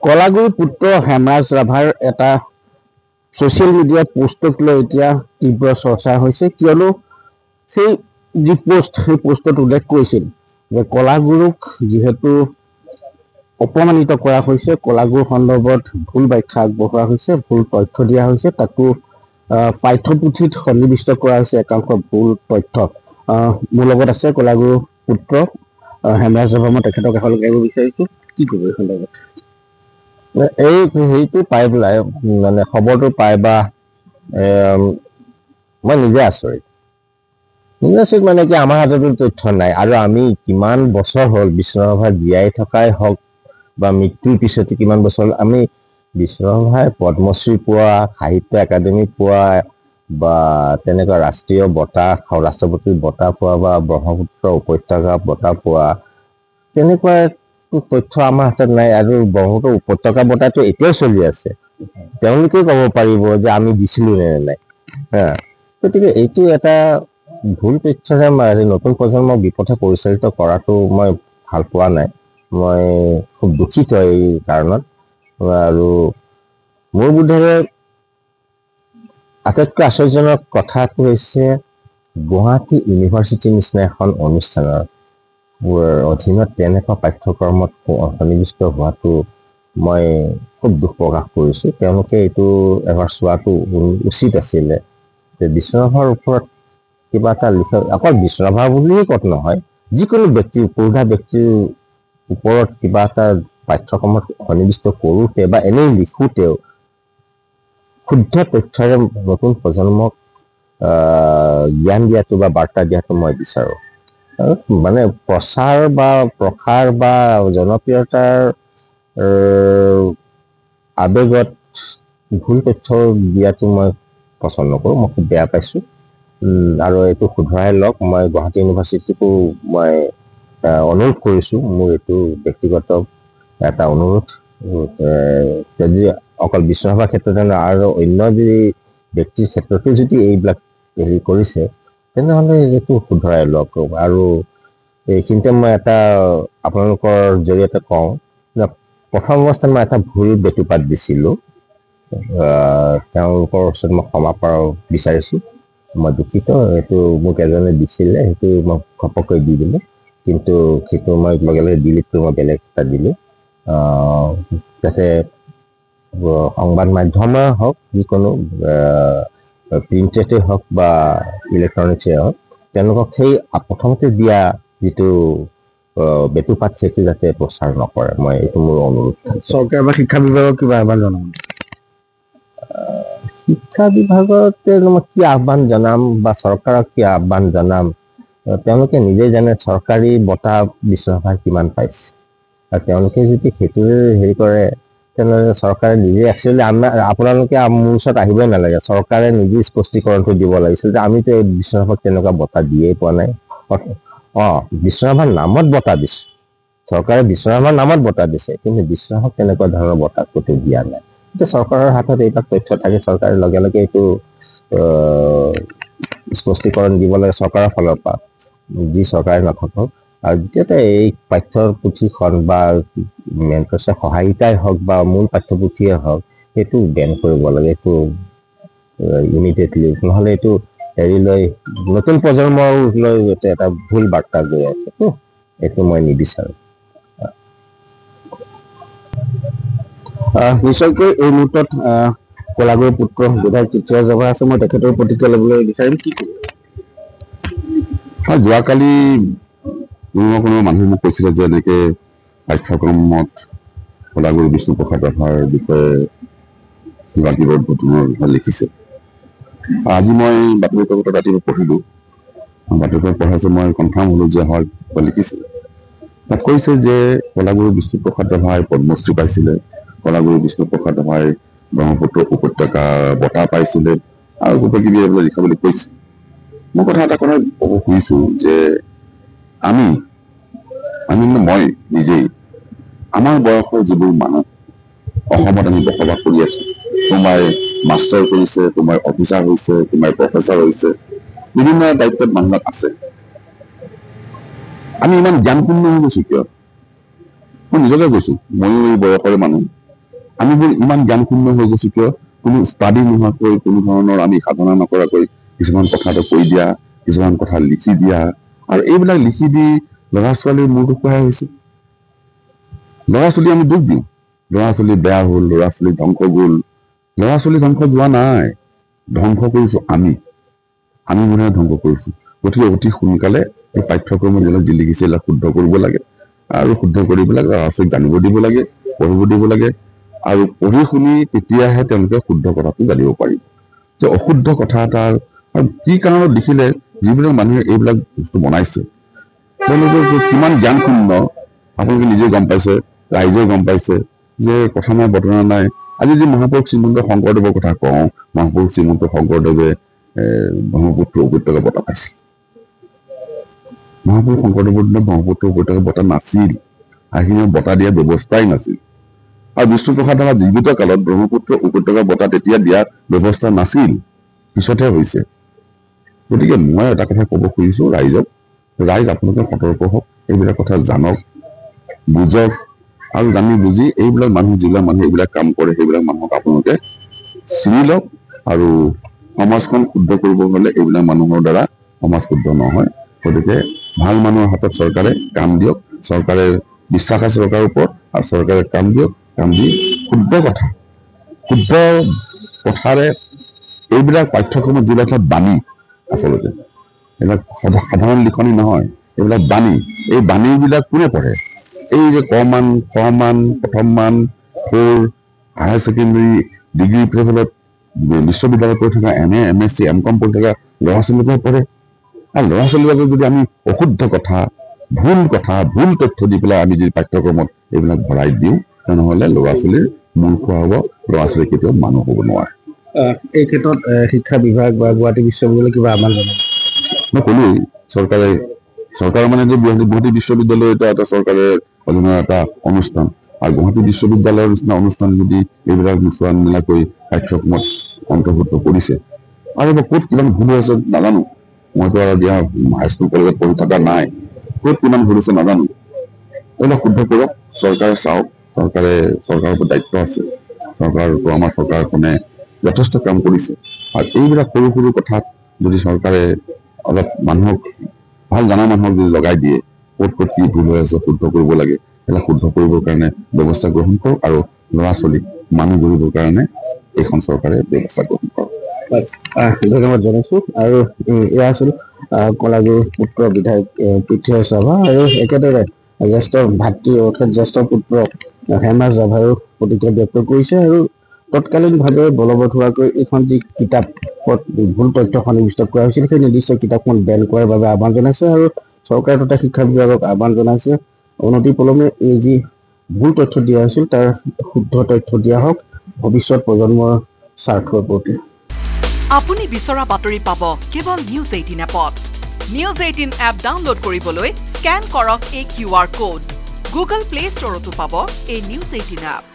কলাগুৰু পুত্ৰ হেমৰাজ ৰাভাৰ এটা ছ'চিয়েল মিডিয়া পোষ্টক লৈ এতিয়া তীব্ৰ চৰ্চা হৈছে, কিয়নো সেই সেই পোষ্টত উল্লেখ কৰিছিল যে কলাগুৰুক যিহেতু অপমানিত কৰা হৈছে, কলাগুৰু সন্দৰ্ভত ভুল ব্যাখ্যা আগবঢ়োৱা হৈছে, ভুল তথ্য দিয়া হৈছে, তাকো পাঠ্যপুথিত সন্নিৱিষ্ট কৰা হৈছে একাংশ ভুল তথ্য। মোৰ লগত আছে কলাগুৰু পুত্ৰ হেমৰাজ ৰাভা, মই তেখেতক কাষলৈ আহিব বিচাৰিছোঁ। কি ক'ব এই সন্দৰ্ভত? এই হেৰিটো পাই পেলাই মানে খবৰটো পাই বা মই নিজে আচৰিত মানে কি আমাৰ হাততো তথ্য নাই, আৰু আমি কিমান বছৰ হ'ল বিষ্ণু ৰাভা জীয়াই থকাই হওক বা মৃত্যুৰ পিছতে কিমান বছৰ আমি বিষ্ণু ৰাভাই পদ্মশ্ৰী পোৱা, সাহিত্য একাডেমী পোৱা বা তেনেকুৱা ৰাষ্ট্ৰীয় বঁটা, ৰাষ্ট্ৰপতিৰ বঁটা পোৱা বা ব্ৰহ্মপুত্ৰ উপত্যকা বঁটা পোৱা তেনেকুৱা তথ্য আমাৰ হাতত নাই। আৰু ব্ৰহ্মপুত্ৰ উপত্যকা বঁটাটো এতিয়াও চলি আছে, তেওঁলোকে ক'ব পাৰিব যে আমি দিছিলো নে নাই। গতিকে এইটো এটা ভুল তথ্যৰে নতুন প্ৰজন্মক বিপথে পৰিচালিত কৰাটো মই ভাল পোৱা নাই। মই খুব দুখিত এই কাৰণত। আৰু মোৰ বোধেৰে আটাইতকৈ আশ্চৰ্যজনক কথাটো হৈছে গুৱাহাটী ইউনিভাৰ্চিটিৰ নিচিনা এখন অনুষ্ঠানৰ অধীনত তেনেকুৱা পাঠ্যক্ৰমত সন্নিৱিষ্ট হোৱাটো মই খুব দুখ প্ৰকাশ কৰিছোঁ। তেওঁলোকে এইটো এবাৰ চোৱাটো উচিত আছিলে যে বিষ্ণু ৰাভাৰ ওপৰত কিবা এটা লিখা, অকল বিষ্ণু ৰাভা বুলিয়েই কথা নহয়, যিকোনো ব্যক্তিৰ পুৰুষা ব্যক্তিৰ ওপৰত কিবা এটা পাঠ্যক্ৰমত সন্নিৱিষ্ট কৰোঁতে বা এনেই লিখোঁতেও শুদ্ধ তথ্যৰে নতুন প্ৰজন্মক জ্ঞান দিয়াটো বা বাৰ্তা দিয়াটো মই বিচাৰোঁ। মানে প্ৰচাৰ বা প্ৰসাৰ বা জনপ্ৰিয়তাৰ আৱেগত ভুল তথ্য দিয়াটো মই পচন্দ নকৰোঁ, মই খুব বেয়া পাইছোঁ। আৰু এইটো শুধৰাই লওক। মই গুৱাহাটী ইউনিভাৰ্চিটিকো মই অনুৰোধ কৰিছোঁ, মোৰ এইটো ব্যক্তিগত এটা অনুৰোধ, যদি অকল বিষ্ণু ৰাভাৰ ক্ষেত্ৰতে নহয় আৰু অন্য যি ব্যক্তিৰ ক্ষেত্ৰতো যদি এইবিলাক হেৰি কৰিছে তেনেহ'লে এইটো শুধৰাই লওক। আৰু এইখিনিতে মই এটা আপোনালোকৰ জৰিয়তে কওঁ যে প্ৰথম অৱস্থাত মই এটা ভুল বেটুপাত দিছিলোঁ, তেওঁলোকৰ ওচৰত মই ক্ষমা বিচাৰিছোঁ। মই দুখিত, সেইটো মোক এজনে দিছিলে, সেইটো মই ঘপককৈ দি দিলোঁ, কিন্তু সেইটো মই লগে লগে ডিলিট কৰি মই বেলেগ এটা দিলোঁ, যাতে সংবাদ মাধ্যমে হওক, যিকোনো প্ৰিণ্টেডেই হওক বা ইলেক্ট্ৰনিক্সেই হওক, তেওঁলোকক সেই প্ৰথমতে দিয়া যিটো বেটুপাত সেইটো যাতে প্ৰচাৰ নকৰে, মই এইটো মোৰ অনুৰোধ। চৰকাৰ বা শিক্ষা বিভাগক কিবা আহ্বান জনাম? শিক্ষা বিভাগতে মই কি আহ্বান জনাম বা চৰকাৰক কি আহ্বান জনাম, তেওঁলোকে নিজেই জানে চৰকাৰী বঁটা বিষ্ণু ৰাভাই কিমান পাইছে। আৰু তেওঁলোকে যদি সেইটোৱে হেৰি কৰে তেনেহ'লে চৰকাৰে নিজে একচুৱেলি আপোনালোকে মোৰ ওচৰত আহিবই নালাগে, চৰকাৰে নিজে স্পষ্টীকৰণটো দিব লাগিছিল যে আমিতো এই বিষ্ণু ৰাভাক তেনেকুৱা বঁটা দিয়েই পোৱা নাই। বিষ্ণু ৰাভাৰ নামত বঁটা দিছে, চৰকাৰে বিষ্ণু ৰাভাৰ নামত বঁটা দিছে, কিন্তু বিষ্ণু ৰাভাক তেনেকুৱা ধৰণৰ বঁটা ক'তো দিয়া নাই। এতিয়া চৰকাৰৰ হাতত এইবিলাক তথ্য থাকে, চৰকাৰে লগে লগে এইটো স্পষ্টীকৰণ দিব লাগে চৰকাৰৰ ফালৰ পৰা, যি চৰকাৰে নাথাকক। আৰু দ্বিতীয়তে এই পাঠ্যপুথিখন বা মেইন কৈছে সহায়িকাই হওক বা মূল পাঠ্যপুথিয়ে হওক, সেইটো বেন কৰিব লাগে, এইটো ইমিডিয়েটলি, নহ'লে এইটো হেৰি লৈ নতুন প্ৰজন্মৰ লৈ এটা ভুল বাৰ্তা গৈ আছে, এইটো মই নিবিচাৰোঁ। নিশ্চয়কৈ এই মুহূৰ্তত কলাগুৰু পুত্ৰ বিধায়ক তীৰ্থৰাজ ৰাভা আছে, মই তেখেতৰ প্ৰতিক্ৰিয়া ল'বলৈ বিচাৰিম। কি ক'ব? যোৱাকালি কোনো মানুহে মোক কৈছিলে যে এনেকৈ পাঠ্যক্ৰমত কলাগুৰু বিষ্ণুপ্ৰসাদ ৰাভাৰ বিষয়ে কিবা কিবা ঘটনাৰ বিষয়ে লিখিছে। আজি মই বাতৰি কাকতত ৰাতিপুৱা পঢ়িলোঁ, বাতৰি কাকত পঢ়াইছে, মই কনফাৰ্ম হ'লোঁ যে হয় লিখিছে। তাত কৈছে যে কলাগুৰু বিষ্ণুপ্ৰসাদ ৰাভাই পদ্মশ্ৰী পাইছিলে, কলাগুৰু বিষ্ণুপ্ৰসাদ ৰাভাই ব্ৰহ্মপুত্ৰ উপত্যকা বঁটা পাইছিলে, আৰু গোটেই কিবি এইবিলাক লিখাবলৈ কৈছে। মই কথা এটা ক'ব খুজিছোঁ যে মই নিজেই আমাৰ বয়সৰ যিবোৰ মানুহ অসমত আমি বসবাস কৰি আছোঁ, কোনোবাই মাষ্টাৰ কৰিছে, কোনোবাই অফিচাৰ হৈছে, কোনোবাই প্ৰফেচাৰ হৈছে, বিভিন্ন দায়িত্বত মানুহ আছে। আমি ইমান জ্ঞানপূৰ্ণ হৈ গৈছোঁ কিয়? মই নিজকে কৈছোঁ, ময়ো এই বয়সৰে মানুহ, আমিবোৰ ইমান জ্ঞানশূন্য হৈ গৈছো কিয় কোনো ষ্টাডি নোহোৱাকৈ কোনো ধৰণৰ আমি সাধনা নকৰাকৈ কিছুমান কথাটো কৈ দিয়া কিছুমান কথা লিখি দিয়া আৰু এইবিলাক লিখি দি ল'ৰা ছোৱালীৰ মূৰটো খোৱাই হৈছে ল'ৰা ছোৱালী আমি দুখ দিওঁ ল'ৰা ছোৱালী বেয়া হ'ল ল'ৰা ছোৱালী ধ্বংস গ'ল ল'ৰা ছোৱালী ধ্বংস যোৱা নাই ধ্বংস কৰিছো আমি মনে ধ্বংস কৰিছো গতিকে অতি সোনকালে এই পাঠ্যক্ৰমত যিবিলাক যি লিখিছে এইবিলাক শুদ্ধ কৰিব লাগে আৰু শুদ্ধ কৰি পেলাই ল'ৰা ছোৱালীক জানিব দিব লাগে পঢ়িব দিব লাগে আৰু পঢ়ি শুনি তেতিয়াহে তেওঁলোকে শুদ্ধ কথাটো জানিব পাৰিব যে অশুদ্ধ কথা এটা আৰু কি কাৰণত লিখিলে যিবিলাক মানুহে এইবিলাক বস্তু বনাইছে তেওঁলোকৰ কিমান জ্ঞানশূন্য আপোনালোকে নিজে গম পাইছে ৰাইজে গম পাইছে যে কথা নাই বতৰা নাই আজি যি মহাপুৰুষ শ্ৰীমন্ত শংকৰদেৱৰ কথা কওঁ মহাপুৰুষ শ্ৰীমন্ত শংকৰদেৱে ব্ৰহ্মপুত্ৰ উপত্যকা বঁটা পাইছিল মহাপুৰুষ শংকৰদেৱৰ দিনত ব্ৰহ্মপুত্ৰ উপত্যকা বঁটা নাছিল সেইখিনি বঁটা দিয়াৰ ব্যৱস্থাই নাছিল আৰু বিষ্ণুপ্ৰসাদ ৰাভাৰ জীৱিত কালত ব্ৰহ্মপুত্ৰ উপত্যকা বঁটা তেতিয়া দিয়াৰ ব্যৱস্থা নাছিল পিছতহে হৈছে গতিকে মই এটা কথা ক'ব খুজিছো ৰাইজ আপোনালোকে সতৰ্ক হওক এইবিলাক কথা জানক বুজক আৰু জানি বুজি এইবিলাক মানুহ যিবিলাক মানুহে এইবিলাক কাম কৰে সেইবিলাক মানুহক আপোনালোকে চিনি লওক আৰু সমাজখন শুদ্ধ কৰিব হ'লে এইবিলাক মানুহৰ দ্বাৰা সমাজ শুদ্ধ নহয় গতিকে ভাল মানুহৰ হাতত চৰকাৰে কাম দিয়ক চৰকাৰে বিশ্বাস আছে চৰকাৰৰ ওপৰত আৰু চৰকাৰে কাম দিয়ক কাম দি শুদ্ধ কথাৰে এইবিলাক পাঠ্যক্ৰমত যিবিলাক বাণী আচলতে এইবিলাক সাধাৰণ লিখনি নহয় এইবিলাক বাণী এই বাণীবিলাক কোনে পঢ়ে এই যে কমান খমান প্ৰথম মান ফ'ৰ হায়াৰ ছেকেণ্ডেৰী ডিগ্ৰী লেভেলত বিশ্ববিদ্যালয়ত পঢ়ি থকা MA MSc MCom পঢ়ি থকা ল'ৰা ছোৱালীবিলাকে পঢ়ে আৰু ল'ৰা ছোৱালীবিলাকক যদি আমি অশুদ্ধ কথা ভুল তথ্য দি পেলাই আমি যদি পাঠ্যক্ৰমত এইবিলাক ভৰাই দিওঁ তেনেহ'লে ল'ৰা ছোৱালীৰ মূল খোৱা হ'ব ল'ৰা ছোৱালী কেতিয়াও মানুহ হ'ব নোৱাৰে এই ক্ষেত্ৰত শিক্ষা বিভাগ বা গুৱাহাটী বিশ্ববিদ্যালয় কিবা আহ্বান জনাব মই ক'লোৱেই চৰকাৰ মানে যে গুৱাহাটী বিশ্ববিদ্যালয় এটা চৰকাৰৰ অধীনৰ এটা অনুষ্ঠান আৰু গুৱাহাটী বিশ্ববিদ্যালয়ৰ নিচিনা অনুষ্ঠান যদি এইবিলাক নোচোৱা মেলাকৈ পাঠ্যক্ৰমত অন্তৰ্ভুক্ত কৰিছে আৰু ক'ত কিমান ভুল হৈছে নাজানো মইতো আৰু দিয়া হাইস্কুল কলেজত পঢ়ি থকা নাই ক'ত কিমান ভুল হৈছে নাজানো এইবিলাক শুদ্ধ কৰক চৰকাৰে চাওক চৰকাৰৰ ওপৰত দায়িত্ব আছে আমাৰ চৰকাৰখনে যথেষ্ট কাম কৰিছে আৰু এইবিলাক সৰু সৰু কথাত যদি চৰকাৰে অলপ মানুহক ভাল জনা মানুহক যদি লগাই দিয়ে ক'ত কি ভুল হৈ আছে শুদ্ধ কৰিব লাগে সেইবিলাক শুদ্ধ কৰিবৰ কাৰণে ব্যৱস্থা গ্ৰহণ কৰক আৰু ল'ৰা ছোৱালীক মানুহ গঢ়িবৰ কাৰণে এইখন চৰকাৰে ব্যৱস্থা গ্ৰহণ কৰক ধন্যবাদ জনাইছো আৰু এয়া আছিল কলাগুৰু পুত্ৰ বিধায়ক পৃথ্বীৰাজ ৰাভা আৰু একেদৰে জ্যেষ্ঠ ভাতৃ অৰ্থাৎ জ্যেষ্ঠ পুত্ৰ হেমৰাজ ৰাভাৰো প্ৰতিক্ৰিয়া ব্যক্ত কৰিছে আৰু তৎকালীনভাৱে বলবৎ হোৱাকৈ এইখন যি কিতাপত ভুল তথ্য সন্নিৱিষ্ট কৰা হৈছিল সেই নিৰ্দিষ্ট কিতাপখন বেন কৰাৰ বাবে আহ্বান জনাইছে আৰু চৰকাৰ তথা শিক্ষা বিভাগক আহ্বান জনাইছে অনতি পলমে এই যি ভুল তথ্য দিয়া হৈছিল তাৰ শুদ্ধ তথ্য দিয়া হওক ভৱিষ্যত প্ৰজন্মৰ স্বাৰ্থৰ প্ৰতি আপুনি বিচৰা বাতৰি পাব কেৱল নিউজ 18 এপত নিউজ 18 এপ ডাউনলোড কৰিবলৈ স্ক্যান কৰক এই QR কোড গুগল প্লে ষ্টৰতো পাব এই নিউজ 18 এপ